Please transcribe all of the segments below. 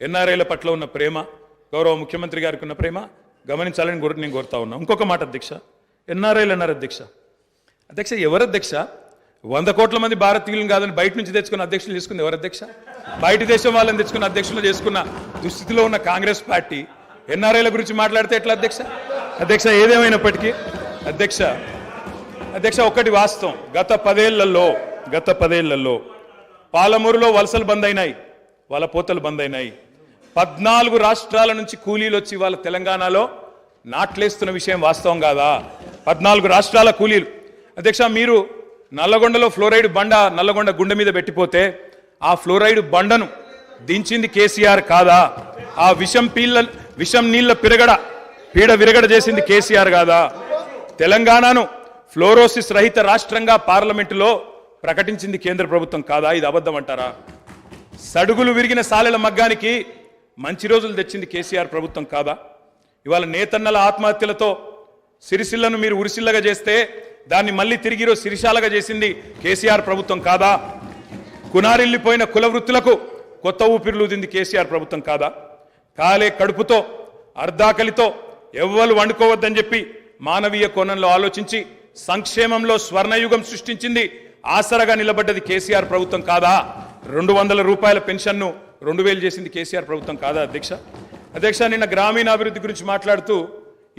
ఎన్ఆర్ఐల పట్ల ఉన్న ప్రేమ, గౌరవ ముఖ్యమంత్రి గారికి ఉన్న ప్రేమ గమనించాలని నేను కోరుతా ఉన్నా. ఇంకొక మాట అధ్యక్ష, ఎన్ఆర్ఐలు అన్నారు అధ్యక్ష. అధ్యక్ష ఎవరు అధ్యక్ష? 100 కోట్ల మంది భారతీయులను కాదని బయట నుంచి తెచ్చుకున్న అధ్యక్షులు చేసుకుంది ఎవరు అధ్యక్ష? బయట దేశం వాళ్ళని తెచ్చుకున్న అధ్యక్షులు చేసుకున్న దుస్థితిలో ఉన్న కాంగ్రెస్ పార్టీ ఎన్ఆర్ఐల గురించి మాట్లాడితే ఎట్లా అధ్యక్ష? అధ్యక్ష ఏదేమైనప్పటికీ అధ్యక్ష ఒక్కటి వాస్తవం, గత పదేళ్లలో పాలమూరులో వలసలు బంద్ అయినాయి, వాళ్ళ పోతలు బంద్ అయినాయి. 14 రాష్ట్రాల నుంచి కూలీలు వచ్చి వాళ్ళ తెలంగాణలో నాట్లేస్తున్న విషయం వాస్తవం కాదా? 14 రాష్ట్రాల కూలీలు. అధ్యక్ష మీరు నల్లగొండలో ఫ్లోరైడ్ బండ నల్లగొండ గుండె మీద పెట్టిపోతే ఆ ఫ్లోరైడ్ బండను దించింది కేసీఆర్ కాదా? ఆ విషం నీళ్ల పీడ విరగడ చేసింది కేసీఆర్ కాదా? తెలంగాణను ఫ్లోరోసిస్ రహిత రాష్ట్రంగా పార్లమెంటులో ప్రకటించింది కేంద్ర ప్రభుత్వం కాదా? ఇది అబద్ధం అంటారా? సడుగులు విరిగిన సాలెల మగ్గానికి మంచి రోజులు తెచ్చింది కేసీఆర్ ప్రభుత్వం కాదా? ఇవాళ నేతన్నల ఆత్మహత్యలతో సిరిసిల్లను మీరు ఉరిసిల్లగా చేస్తే దాన్ని మళ్ళీ తిరిగి సిరిశాలగా చేసింది కేసీఆర్ ప్రభుత్వం కాదా? కునారిల్లిపోయిన కుల వృత్తులకు కొత్త ఊపిరులు ఊదింది కేసీఆర్ ప్రభుత్వం కాదా? కాలే కడుపుతో అర్ధాకలితో ఎవ్వరు వండుకోవద్దని చెప్పి మానవీయ కోణంలో ఆలోచించి సంక్షేమంలో స్వర్ణయుగం సృష్టించింది, ఆసరగా నిలబడ్డది కేసీఆర్ ప్రభుత్వం కాదా? 200 రూపాయల పెన్షన్ను 2000 చేసింది కేసీఆర్ ప్రభుత్వం కాదా అధ్యక్ష నిన్న గ్రామీణాభివృద్ధి గురించి మాట్లాడుతూ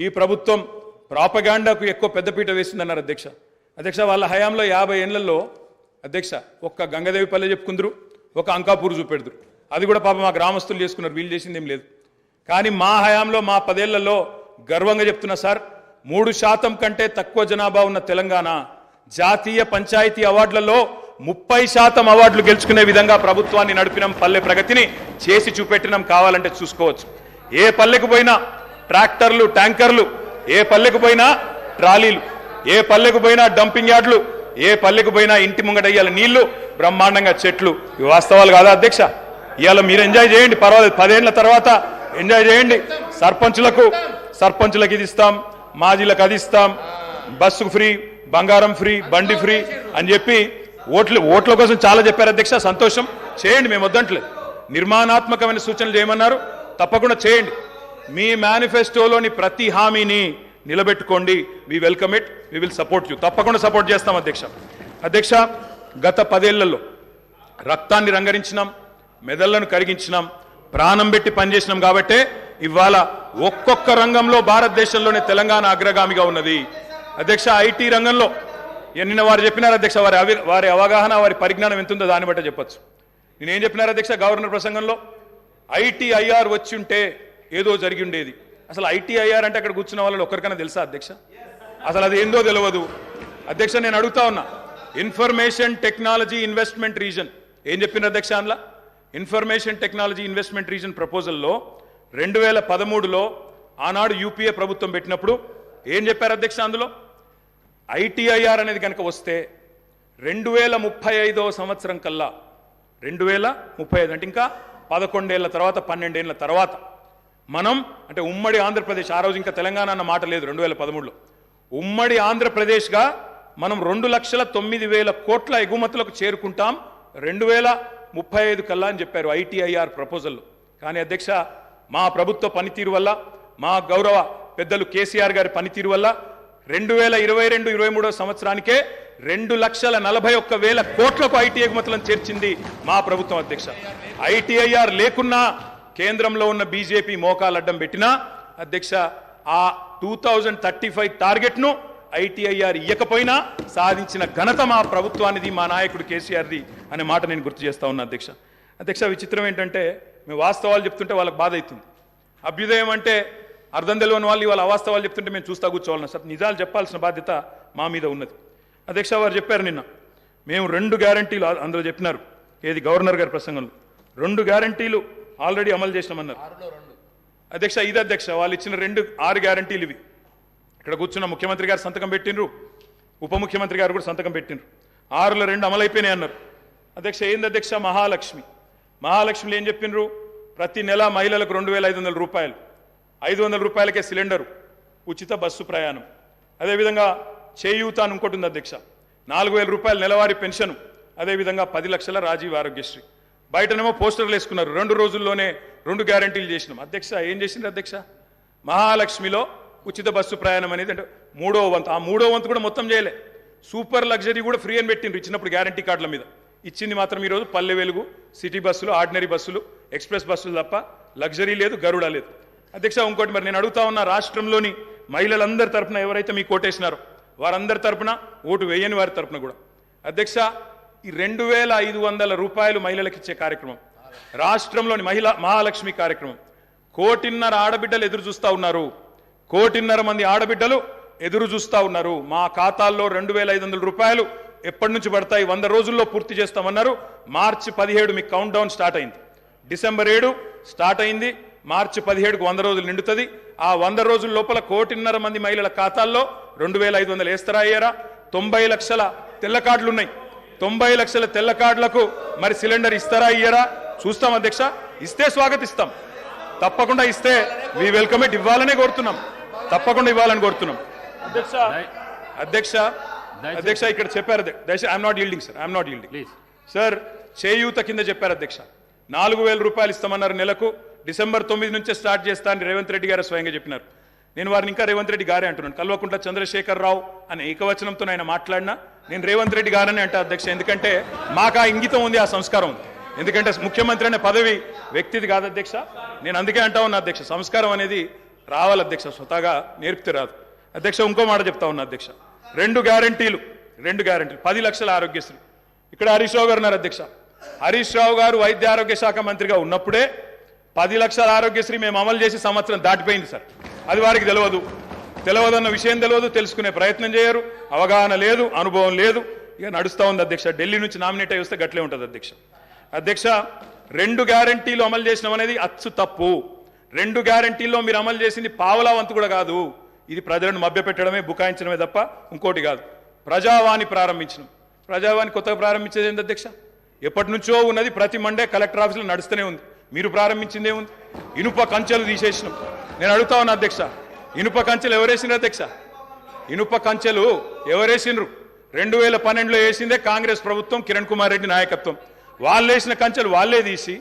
ఈ ప్రభుత్వం ప్రాపగాండాకు ఎక్కువ పెద్దపీట వేసిందన్నారు అధ్యక్ష వాళ్ళ హయాంలో 50 ఏళ్లలో అధ్యక్ష ఒక్క గంగదేవి పల్లె చెప్పుకుందరు, ఒక అంకాపూర్ చూపెడుదురు. అది కూడా పాపం మా గ్రామస్తులు చేసుకున్నారు, వీళ్ళు చేసింది ఏం లేదు. కానీ మా హయాంలో మా 10 ఏళ్లలో గర్వంగా చెప్తున్నా సార్, 3% కంటే తక్కువ జనాభా ఉన్న తెలంగాణ జాతీయ పంచాయతీ అవార్డులలో 30% అవార్డులు గెలుచుకునే విధంగా ప్రభుత్వాన్ని నడిపినాం. పల్లె ప్రగతిని చేసి చూపెట్టినాం, కావాలంటే చూసుకోవచ్చు. ఏ పల్లెకు పోయినా ట్రాక్టర్లు, ట్యాంకర్లు, ఏ పల్లెకు పోయినా ట్రాలీలు, ఏ పల్లెకు పోయినా డంపింగ్ యార్డులు, ఏ పల్లెకు పోయినా ఇంటి ముంగడయ్యాల నీళ్లు, బ్రహ్మాండంగా చెట్లు. ఇవి వాస్తవాలు కాదా అధ్యక్ష? ఇవాళ మీరు ఎంజాయ్ చేయండి, పర్వాలేదు. 10 ఏళ్ల తర్వాత ఎంజాయ్ చేయండి. సర్పంచులకు ఇది ఇస్తాం, మాజీలకు అది ఇస్తాం, బస్సు ఫ్రీ, బంగారం ఫ్రీ, బండి ఫ్రీ అని చెప్పి ఓట్ల కోసం చాలా చెప్పారు అధ్యక్ష. సంతోషం, చేయండి, మేము వద్దంటలేదు. నిర్మాణాత్మకమైన సూచనలు చేయమన్నారు, తప్పకుండా చేయండి. మీ మేనిఫెస్టోలోని ప్రతి హామీని నిలబెట్టుకోండి. We welcome it, we will support you. తప్పకుండా సపోర్ట్ చేస్తాం అధ్యక్ష గత 10 ఏళ్లలో రక్తాన్ని రంగరించినాం, మెదళ్లను కరిగించినాం, ప్రాణం పెట్టి పనిచేసినాం. కాబట్టే ఇవాళ ఒక్కొక్క రంగంలో భారతదేశంలోనే తెలంగాణ అగ్రగామిగా ఉన్నది అధ్యక్ష. ఐటీ రంగంలో నిన్న వారు చెప్పినారు అధ్యక్ష, వారి అవగాహన, వారి పరిజ్ఞానం ఎంతుందో దాన్ని బట్టే చెప్పచ్చు. నేనేం చెప్పినారు అధ్యక్ష గవర్నర్ ప్రసంగంలో? ITIR వచ్చి ఉంటే ఏదో జరిగి ఉండేది. అసలు ITIR అంటే అక్కడ కూర్చున్న వాళ్ళు ఒక్కరికైనా తెలుసా అధ్యక్ష? అసలు అది ఏందో తెలియదు అధ్యక్ష. నేను అడుగుతా ఉన్నా, ఇన్ఫర్మేషన్ టెక్నాలజీ ఇన్వెస్ట్మెంట్ రీజన్ ఏం చెప్పిన అధ్యక్ష? అందులో ఇన్ఫర్మేషన్ టెక్నాలజీ ఇన్వెస్ట్మెంట్ రీజన్ ప్రపోజల్లో 2013లో ఆనాడు UPA ప్రభుత్వం పెట్టినప్పుడు ఏం చెప్పారు అధ్యక్ష? అందులో ITIR అనేది కనుక వస్తే 2035వ సంవత్సరం కల్లా, 2035 అంటే ఇంకా 11 ఏళ్ల తర్వాత, 12 ఏళ్ల తర్వాత మనం అంటే ఉమ్మడి ఆంధ్రప్రదేశ్, ఆ రోజు ఇంకా తెలంగాణ అన్న మాట లేదు 2013లో, ఉమ్మడి ఆంధ్రప్రదేశ్గా మనం 2,09,000 కోట్ల ఎగుమతులకు చేరుకుంటాం 2035 కల్లా అని చెప్పారు ITIR ప్రపోజల్లో. కానీ అధ్యక్ష మా ప్రభుత్వ పనితీరు వల్ల, మా గౌరవ పెద్దలు కేసీఆర్ గారి పనితీరు వల్ల 2022-23వ సంవత్సరానికే 2,41,000 కోట్లకు IT ఎగుమతులను చేర్చింది మా ప్రభుత్వం అధ్యక్ష. ITIR లేకున్నా కేంద్రంలో ఉన్న బీజేపీ మోకాలు అడ్డం పెట్టినా అధ్యక్ష ఆ 2035 టార్గెట్ను ITIR ఇయ్యకపోయినా సాధించిన ఘనత మా ప్రభుత్వానిది, మా నాయకుడు కేసీఆర్ది అనే మాట నేను గుర్తు చేస్తా ఉన్నా అధ్యక్ష. విచిత్రం ఏంటంటే మేము వాస్తవాలు చెప్తుంటే వాళ్ళకి బాధ అవుతుంది. అభ్యుదయం అంటే అర్థం తెలియని వాళ్ళు ఇవాళ అవాస్తవాలు చెప్తుంటే మేము చూస్తా కూర్చోవాలన్నా సార్? నిజాలు చెప్పాల్సిన బాధ్యత మా మీద ఉన్నది అధ్యక్ష. వారు చెప్పారు నిన్న మేము 2 గ్యారంటీలు అందులో చెప్పినారు, ఏది గవర్నర్ గారి ప్రసంగంలో 2 గ్యారంటీలు ఆల్రెడీ అమలు చేసినామన్నారు అధ్యక్ష. ఇది అధ్యక్ష వాళ్ళు ఇచ్చిన 6 గ్యారంటీలు ఇవి. ఇక్కడ కూర్చున్న ముఖ్యమంత్రి గారు సంతకం పెట్టినరు, ఉప ముఖ్యమంత్రి గారు కూడా సంతకం పెట్టినరు. 6లో 2 అమలైపోయినాయి అన్నారు అధ్యక్ష. ఏంది అధ్యక్ష? మహాలక్ష్మిలో ఏం చెప్పినరు? ప్రతి నెల మహిళలకు 2,500 రూపాయలు, 500 రూపాయలకే సిలిండరు, ఉచిత బస్సు ప్రయాణం. అదేవిధంగా చేయూత అని ఇంకోటి ఉంది అధ్యక్ష, 4,000 రూపాయలు నెలవారీ పెన్షన్, అదేవిధంగా 10 లక్షల రాజీవ్ ఆరోగ్యశ్రీ. బయటనేమో పోస్టర్లు వేసుకున్నారు, 2 రోజుల్లోనే 2 గ్యారంటీలు చేసినాం అధ్యక్ష. ఏం చేసిండ్రు అధ్యక్ష? మహాలక్ష్మిలో ఉచిత బస్సు ప్రయాణం అనేది అంటే 3వ వంతు, ఆ 3వ వంతు కూడా మొత్తం చేయలే. సూపర్ లగ్జరీ కూడా ఫ్రీ అని పెట్టిండ్రు ఇచ్చినప్పుడు గ్యారంటీ కార్డుల మీద. ఇచ్చింది మాత్రం ఈరోజు పల్లె వెలుగు, సిటీ బస్సులు, ఆర్డినరీ బస్సులు, ఎక్స్ప్రెస్ బస్సులు తప్ప లగ్జరీ లేదు, గరుడ లేదు అధ్యక్ష. ఇంకోటి మరి నేను అడుగుతా ఉన్న రాష్ట్రంలోని మహిళలందరి తరపున ఎవరైతే మీకు ఓటేసినారో వారందరి తరపున, ఓటు వేయని వారి తరపున కూడా అధ్యక్ష ఈ 2500 రూపాయలు మహిళలకు ఇచ్చే కార్యక్రమం, రాష్ట్రంలోని మహాలక్ష్మి కార్యక్రమం 1.5 కోటి ఆడబిడ్డలు ఎదురు చూస్తూ ఉన్నారు. 1.5 కోటి మంది ఆడబిడ్డలు ఎదురు చూస్తూ ఉన్నారు. మా ఖాతాల్లో 2500 రూపాయలు ఎప్పటి నుంచి పడతాయి? 100 రోజుల్లో పూర్తి చేస్తామన్నారు. మార్చి 17 మీకు కౌంట్ డౌన్ స్టార్ట్ అయింది. డిసెంబర్ 7 స్టార్ట్ అయింది. మార్చి 17కు 100 రోజులు నిండుతుంది. ఆ 100 రోజుల లోపల 1.5 కోటి మంది మహిళల ఖాతాల్లో 2500 వేస్తారా అయ్యారా? 90 లక్షల తెల్ల కార్డులు ఉన్నాయి. 90 లక్షల తెల్ల కార్డులకు మరి సిలిండర్ ఇస్తారా అయ్యారా? చూస్తాం అధ్యక్ష. ఇస్తే స్వాగతిస్తాం, తప్పకుండా ఇస్తే వి వెల్కమ్ ఇట్. ఇవ్వాలనే కోరుతున్నాం, తప్పకుండా ఇవ్వాలని కోరుతున్నాం అధ్యక్ష. అధ్యక్ష అధ్యక్ష ఇక్కడ చెప్పారు దయచేసి, I'm not yielding sir, I'm not yielding sir. చేయూత కింద చెప్పారు అధ్యక్ష. 4000 రూపాయలు ఇస్తామన్నారు నెలకు. డిసెంబర్ 9 నుంచే స్టార్ట్ చేస్తా అని రేవంత్ రెడ్డి గారు స్వయంగా చెప్పినారు. నేను వారిని ఇంకా రేవంత్ రెడ్డి గారే అంటున్నాను. కల్వకుంట్ల చంద్రశేఖర్ రావు అనే ఏకవచనంతో ఆయన మాట్లాడినా నేను రేవంత్ రెడ్డి గారని అంటా అధ్యక్ష. ఎందుకంటే మాకు ఆ ఇంగితం ఉంది, ఆ సంస్కారం ఉంది. ఎందుకంటే ముఖ్యమంత్రి అనే పదవి వ్యక్తిది కాదు అధ్యక్ష. నేను అందుకే అంటా ఉన్నా అధ్యక్ష, సంస్కారం అనేది రావాలి అధ్యక్ష, స్వతహాగా నేర్పితే రాదు అధ్యక్ష. ఇంకో మాట చెప్తా ఉన్నా అధ్యక్ష. 2 గ్యారంటీలు 10 లక్షల ఆరోగ్యశ్రీ. ఇక్కడ హరీష్ రావు గారు ఉన్నారు అధ్యక్ష. హరీష్ రావు గారు వైద్య ఆరోగ్య శాఖ మంత్రిగా ఉన్నప్పుడే 10 లక్షల ఆరోగ్యశ్రీ మేము అమలు చేసి సంవత్సరం దాటిపోయింది సార్. అది వారికి తెలియదన్న విషయం తెలియదు, తెలుసుకునే ప్రయత్నం చేయరు, అవగాహన లేదు, అనుభవం లేదు. ఇక నడుస్తూ ఉంది అధ్యక్ష. ఢిల్లీ నుంచి నామినేట్ అయి వస్తే గట్లే ఉంటుంది అధ్యక్ష. అధ్యక్ష 2 గ్యారంటీలు అమలు చేసినాం అనేది అచ్చు తప్పు. 2 గ్యారంటీల్లో మీరు అమలు చేసింది పావలా వంతు కూడా కాదు. ఇది ప్రజలను మభ్యపెట్టడమే, బుకాయించడమే తప్ప ఇంకోటి కాదు. ప్రజావాణి ప్రారంభించినాం. ప్రజావాణి కొత్తగా ప్రారంభించేది ఏంటి అధ్యక్ష? ఎప్పటి నుంచో ఉన్నది, ప్రతి మండే కలెక్టర్ ఆఫీసులో నడుస్తూనే ఉంది. మీరు ప్రారంభించిందే ఉంది. ఇనుప కంచెలు తీసేసినాం. నేను అడుగుతా ఉన్నా అధ్యక్ష, ఇనుప కంచెలు ఎవరేసినారు అధ్యక్ష? ఇనుప కంచెలు ఎవరేసినారు? 2012లో వేసిందే కాంగ్రెస్ ప్రభుత్వం, కిరణ్ కుమార్ రెడ్డి నాయకత్వం. వాళ్ళు వేసిన కంచెలు వాళ్ళే తీసి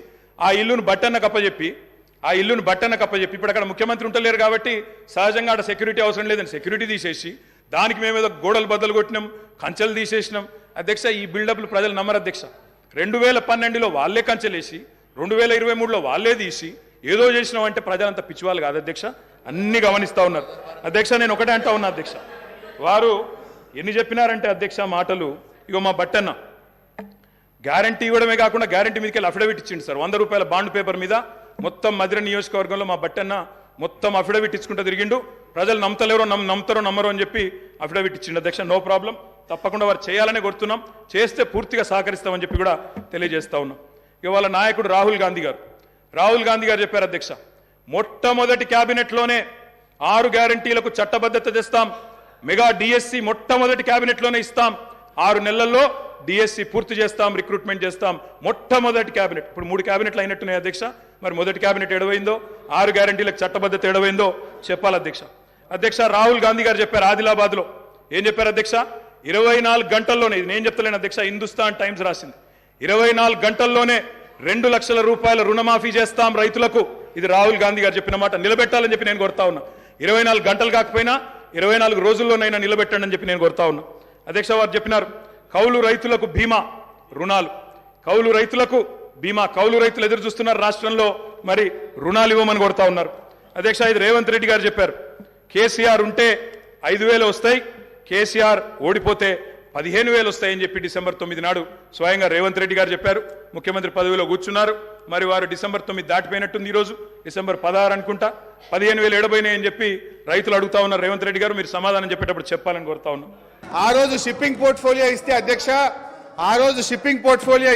ఆ ఇల్లును బట్టన్న కప్పచెప్పి ఇప్పుడు అక్కడ ముఖ్యమంత్రి ఉంటలేరు కాబట్టి సహజంగా అక్కడ సెక్యూరిటీ అవసరం లేదని సెక్యూరిటీ తీసేసి దానికి మేమేదో గోడలు బద్దలు కొట్టినాం, కంచెలు తీసేసినాం అధ్యక్ష. ఈ బిల్డప్లు ప్రజలు నమ్మరు అధ్యక్ష. 2012లో వాళ్ళే కంచెలేసి 2023లో వాళ్ళే తీసి ఏదో చేసినాం అంటే ప్రజలంతా పిచ్చివాళ్ళు కాదు అధ్యక్ష, అన్ని గమనిస్తూ ఉన్నారు అధ్యక్ష. నేను ఒకటే అంటా ఉన్నా అధ్యక్ష, వారు ఎన్ని చెప్పినారంటే అధ్యక్ష మాటలు. ఇగో మా బట్టన్న గ్యారంటీ ఇవ్వడమే కాకుండా గ్యారంటీ మీదకి వెళ్ళి అఫిడవిట్ ఇచ్చిండు సార్. 100 రూపాయల బాండ్ పేపర్ మీద మొత్తం మధిర నియోజకవర్గంలో మా బట్టన్న మొత్తం అఫిడవిట్ ఇచ్చుకుంటూ తిరిగిండు. ప్రజలు నమ్మతలేరో నమ్ముతారో నమ్మరో అని చెప్పి అఫిడవిట్ ఇచ్చిండు అధ్యక్ష. నో ప్రాబ్లం, తప్పకుండా వారు చేయాలనే కోరుతున్నాం, చేస్తే పూర్తిగా సహకరిస్తామని చెప్పి కూడా తెలియజేస్తా ఉన్నాం. ఇవాళ నాయకుడు రాహుల్ గాంధీ గారు చెప్పారు అధ్యక్ష, మొట్టమొదటి క్యాబినెట్లోనే 6 గ్యారంటీలకు చట్టబద్ధత తెస్తాం, మెగా డిఎస్సి మొట్టమొదటి క్యాబినెట్లోనే ఇస్తాం, 6 నెలల్లో డిఎస్సి పూర్తి చేస్తాం, రిక్రూట్మెంట్ చేస్తాం. మొట్టమొదటి క్యాబినెట్. ఇప్పుడు 3 క్యాబినెట్లు అయినట్టున్నాయి అధ్యక్ష. మరి మొదటి క్యాబినెట్ ఎడవైందో, 6 గ్యారంటీలకు చట్టబద్ధత ఎడవైందో చెప్పాలి అధ్యక్ష. అధ్యక్ష రాహుల్ గాంధీ గారు చెప్పారు ఆదిలాబాద్లో. ఏం చెప్పారు అధ్యక్ష? 24 గంటల్లోనే, ఇది నేను చెప్తలేను అధ్యక్ష, హిందుస్థాన్ టైమ్స్ రాసింది. 24 గంటల్లోనే 2 లక్షల రూపాయల రుణమాఫీ చేస్తాం రైతులకు. ఇది రాహుల్ గాంధీ గారు చెప్పిన మాట. నిలబెట్టాలని చెప్పి నేను కోరుతా ఉన్నా. 24 గంటలు కాకపోయినా 24 రోజుల్లోనైనా నిలబెట్టండి అని చెప్పి నేను కోరుతా ఉన్నా అధ్యక్ష. వారు చెప్పినారు కౌలు రైతులకు బీమా రుణాలు, కౌలు రైతులకు బీమా. కౌలు రైతులు ఎదురు చూస్తున్నారు రాష్ట్రంలో, మరి రుణాలు ఇవ్వమని కోరుతా ఉన్నారు అధ్యక్ష. ఇది రేవంత్ రెడ్డి గారు చెప్పారు. కేసీఆర్ ఉంటే 5,000 వస్తాయి, కేసీఆర్ ఓడిపోతే 15,000 వస్తాయని చెప్పి డిసెంబర్ 9 నాడు స్వయంగా రేవంత్ రెడ్డి గారు చెప్పారు. ముఖ్యమంత్రి పదవిలో కూర్చున్నారు. మరి వారు డిసెంబర్ 9 దాటిపోయినట్టుంది. ఈరోజు డిసెంబర్ 16 అనుకుంటా. 15,000 ఎడబోయినాయని చెప్పి రైతులు అడుగుతా ఉన్నారు. రేవంత్ రెడ్డి గారు మీరు సమాధానం చెప్పేటప్పుడు చెప్పాలని కోరుతా ఉన్నాం. ఆ రోజు షిప్పింగ్ పోర్ట్ఫోలియో ఇస్తే అధ్యక్ష, షిప్పింగ్ పోర్ట్ఫోలియో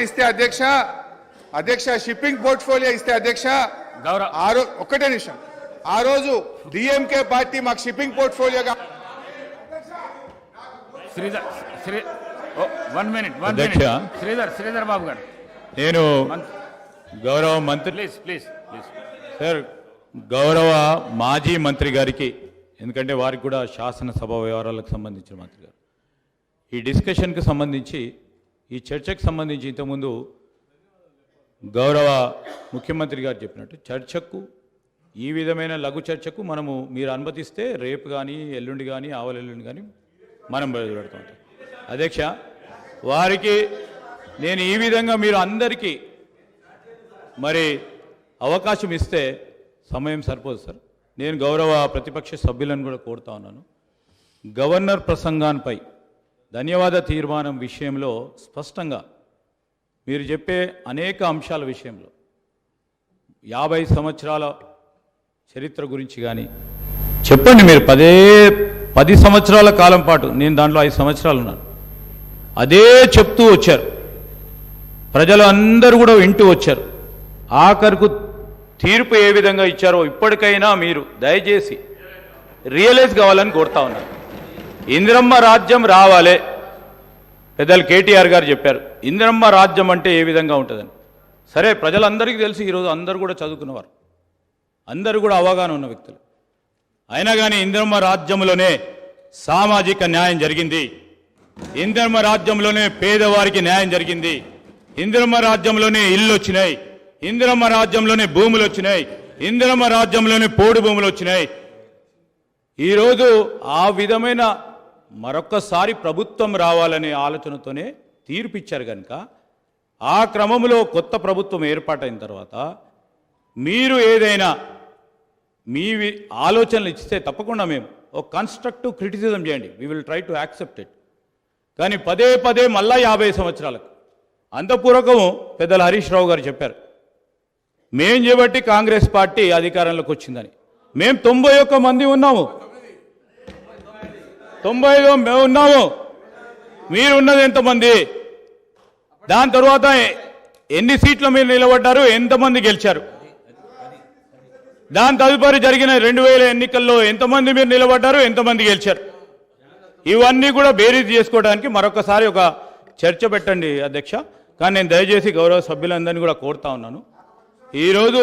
ఇస్తే అధ్యక్ష, ఒక్కటే నిమిషం, ఆ రోజు డిఎంకే పార్టీ మాకు షిప్పింగ్ పోర్ట్ఫోలియోగా శ్రీధర్ బాబు గారు, నేను గౌరవ మంత్రి సార్, గౌరవ మాజీ మంత్రి గారికి, ఎందుకంటే వారికి కూడా శాసనసభ వ్యవహారాలకు సంబంధించిన మంత్రి గారు, ఈ డిస్కషన్కి సంబంధించి, ఈ చర్చకు సంబంధించి ఇంతకుముందు గౌరవ ముఖ్యమంత్రి గారు చెప్పినట్టు చర్చకు ఈ విధమైన లఘు చర్చకు మనము మీరు అనుమతిస్తే రేపు కానీ ఎల్లుండి కానీ ఆవలెల్లుండి కానీ మనం బయలుపెడతాం. అధ్యక్ష, వారికి నేను ఈ విధంగా మీరు అందరికీ మరి అవకాశం ఇస్తే సమయం సరిపోదు సార్. నేను గౌరవ ప్రతిపక్ష సభ్యులను కూడా కోరుతా ఉన్నాను. గవర్నర్ ప్రసంగాన్పై ధన్యవాద తీర్మానం విషయంలో స్పష్టంగా మీరు చెప్పే అనేక అంశాల విషయంలో 50 సంవత్సరాల చరిత్ర గురించి కానీ చెప్పండి. మీరు 10 సంవత్సరాల కాలం పాటు, నేను దాంట్లో 5 సంవత్సరాలు ఉన్నాను, అదే చెప్తూ వచ్చారు. ప్రజలు అందరూ కూడా వింటూ వచ్చారు. ఆఖరుకు తీర్పు ఏ విధంగా ఇచ్చారో ఇప్పటికైనా మీరు దయచేసి రియలైజ్ కావాలని కోరుతా ఉన్నారు. ఇందిరమ్మ రాజ్యం రావాలే. పెద్దలు కేటీఆర్ గారు చెప్పారు ఇందిరమ్మ రాజ్యం అంటే ఏ విధంగా ఉంటుందని. సరే, ప్రజలందరికీ తెలిసి ఈరోజు అందరూ కూడా చదువుకున్నవారు, అందరూ కూడా అవగాహన ఉన్న వ్యక్తులు. అయినా కానీ ఇందిరమ్మ రాజ్యంలోనే సామాజిక న్యాయం జరిగింది, ఇందిరమ్మ రాజ్యంలోనే పేదవారికి న్యాయం జరిగింది, ఇందిరమ్మ రాజ్యంలోనే ఇల్లు వచ్చినాయి, ఇందిరమ్మ రాజ్యంలోనే భూములు వచ్చినాయి, ఇందిరమ్మ రాజ్యంలోనే పోడు భూములు వచ్చినాయి. ఈరోజు ఆ విధమైన మరొక్కసారి ప్రభుత్వం రావాలనే ఆలోచనతోనే తీర్పిచ్చారు కనుక ఆ క్రమంలో కొత్త ప్రభుత్వం ఏర్పాటైన తర్వాత మీరు ఏదైనా మీ ఆలోచనలు ఇస్తే తప్పకుండా మేము ఒక కన్స్ట్రక్టివ్ క్రిటిసిజం చేయండి. We will try to accept it. కానీ పదే పదే మళ్ళా 50 సంవత్సరాలకు అంతపూర్వకం పెద్దలు హరీష్ రావు గారు చెప్పారు మేం చేయబట్టి కాంగ్రెస్ పార్టీ అధికారంలోకి వచ్చిందని. మేము 91 మంది ఉన్నాము, 95 మేము ఉన్నాము. మీరు ఉన్నది ఎంతమంది? దాని తర్వాత ఎన్ని సీట్లు మీరు నిలబడ్డారు, ఎంతమంది గెలిచారు? దాని తదుపరి జరిగిన 2000 ఎన్నికల్లో ఎంతమంది మీరు నిలబడ్డారు, ఎంతమంది గెలిచారు? ఇవన్నీ కూడా బేరీజ్ చేసుకోవడానికి మరొకసారి ఒక చర్చ పెట్టండి అధ్యక్ష. కానీ నేను దయచేసి గౌరవ సభ్యులందరినీ కూడా కోరుతా ఉన్నాను. ఈరోజు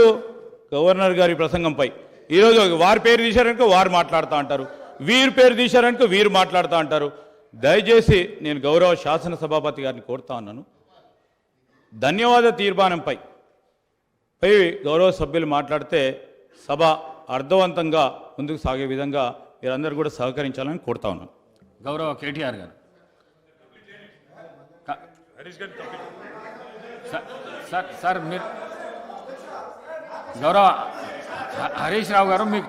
గవర్నర్ గారి ప్రసంగంపై ఈరోజు వారి పేరు తీశారనుకో వారు మాట్లాడుతూ అంటారు, వీరి పేరు తీశారనుకో వీరు మాట్లాడుతూ అంటారు. దయచేసి నేను గౌరవ శాసనసభాపతి గారిని కోరుతా ఉన్నాను, ధన్యవాద తీర్మానంపై గౌరవ సభ్యులు మాట్లాడితే సభ అర్థవంతంగా ముందుకు సాగే విధంగా మీరందరూ కూడా సహకరించాలని కోరుతా ఉన్నాను. గౌరవ కేటీఆర్ గారు. సార్ మీరు గౌరవ హరీష్ రావు గారు మీకు